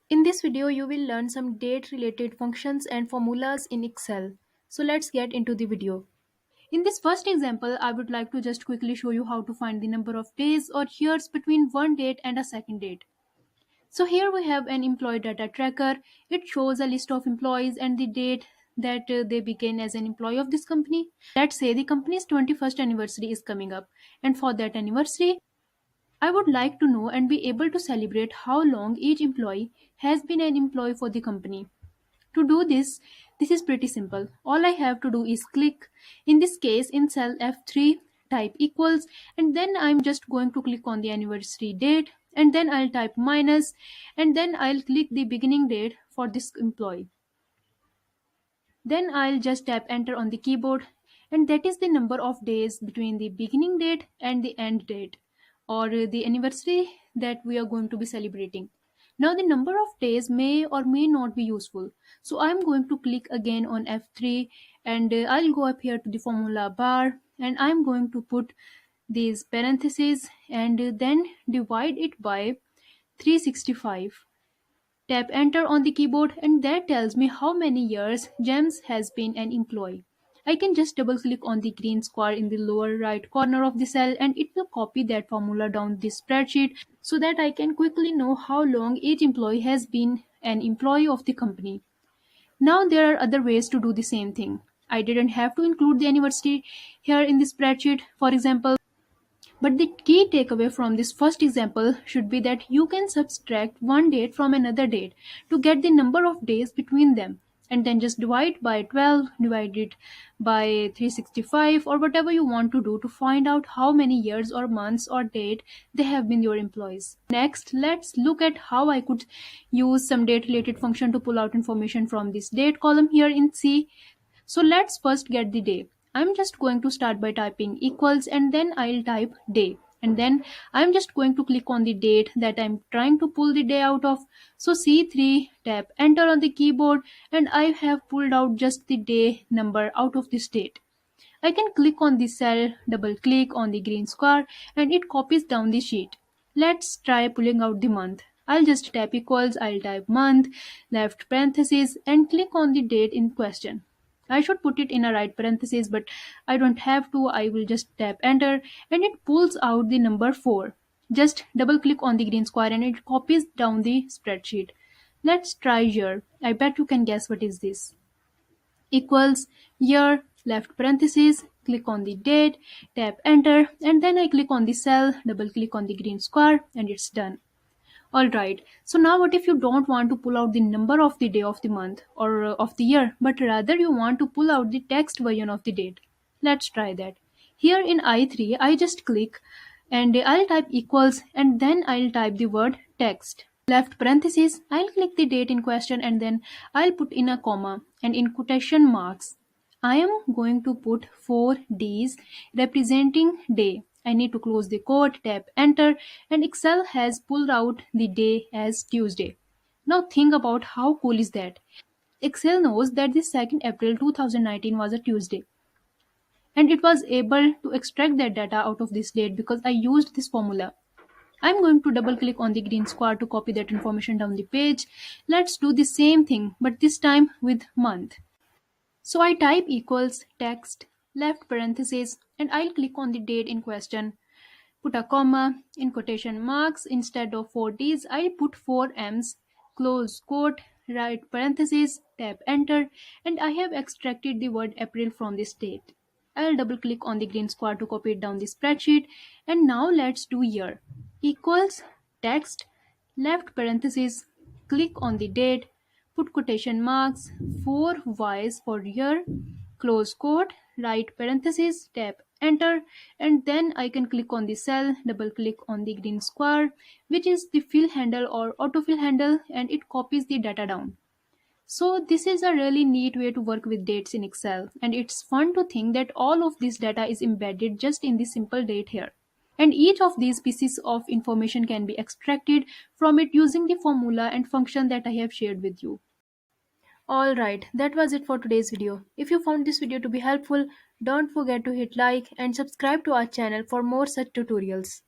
In this video, you will learn some date related functions and formulas in Excel. So let's get into the video. In this first example, I would like to just quickly show you how to find the number of days or years between one date and a second date. So here we have an employee data tracker. It shows a list of employees and the date that they began as an employee of this company. Let's say the company's 21st anniversary is coming up, and for that anniversary, I would like to know and be able to celebrate how long each employee has been an employee for the company. To do this, this is pretty simple. All I have to do is click, in this case in cell F3, type equals, and then I'm just going to click on the anniversary date, and then I'll type minus, and then I'll click the beginning date for this employee. Then I'll just tap enter on the keyboard, and that is the number of days between the beginning date and the end date, or the anniversary that we are going to be celebrating. Now the number of days may or may not be useful. So I'm going to click again on F3, and I'll go up here to the formula bar, and I'm going to put these parentheses and then divide it by 365. Tap enter on the keyboard, and that tells me how many years James has been an employee. I can just double click on the green square in the lower right corner of the cell, and it will copy that formula down the spreadsheet so that I can quickly know how long each employee has been an employee of the company. Now there are other ways to do the same thing. I didn't have to include the anniversary here in the spreadsheet, for example. But the key takeaway from this first example should be that you can subtract one date from another date to get the number of days between them, and then just divide by 12, divide it by 365, or whatever you want to do to find out how many years or months or date they have been your employees. Next, let's look at how I could use some date related function to pull out information from this date column here in C. So let's first get the day. I'm just going to start by typing equals, and then I'll type day. And then I'm just going to click on the date that I'm trying to pull the day out of. So C3, tap enter on the keyboard, and I have pulled out just the day number out of this date. I can click on the cell, double click on the green square, and it copies down the sheet. Let's try pulling out the month. I'll just tap equals, I'll type month, left parenthesis, and click on the date in question. I should put it in a right parenthesis, but I don't have to. I will just tap enter, and it pulls out the number 4. Just double click on the green square, and it copies down the spreadsheet. Let's try year. I bet you can guess what is this. Equals year, left parenthesis, click on the date, tap enter, and then I click on the cell, double click on the green square, and it's done. Alright, so now what if you don't want to pull out the number of the day of the month or of the year, but rather you want to pull out the text version of the date? Let's try that. Here in I3, I just click and I'll type equals, and then I'll type the word text. Left parenthesis, I'll click the date in question, and then I'll put in a comma and in quotation marks. I am going to put 4 Ds representing day. I need to close the quote, tap enter, and Excel has pulled out the day as Tuesday. Now think about how cool is that. Excel knows that the 2nd April 2019 was a Tuesday, and it was able to extract that data out of this date because I used this formula. I'm going to double click on the green square to copy that information down the page. Let's do the same thing, but this time with month. So I type equals text, left parenthesis, and I'll click on the date in question. Put a comma in quotation marks. Instead of 4 Ds, I put 4 Ms, close quote, right parenthesis, tap enter, and I have extracted the word April from this date. I'll double click on the green square to copy it down the spreadsheet, and now let's do year. Equals text, left parenthesis, click on the date, put quotation marks, 4 Ys for year, close quote, right parenthesis, tap enter, and then I can click on the cell, double click on the green square, which is the fill handle or autofill handle, and it copies the data down. So this is a really neat way to work with dates in Excel, and it's fun to think that all of this data is embedded just in the simple date here. And each of these pieces of information can be extracted from it using the formula and function that I have shared with you. Alright, that was it for today's video. If you found this video to be helpful, don't forget to hit like and subscribe to our channel for more such tutorials.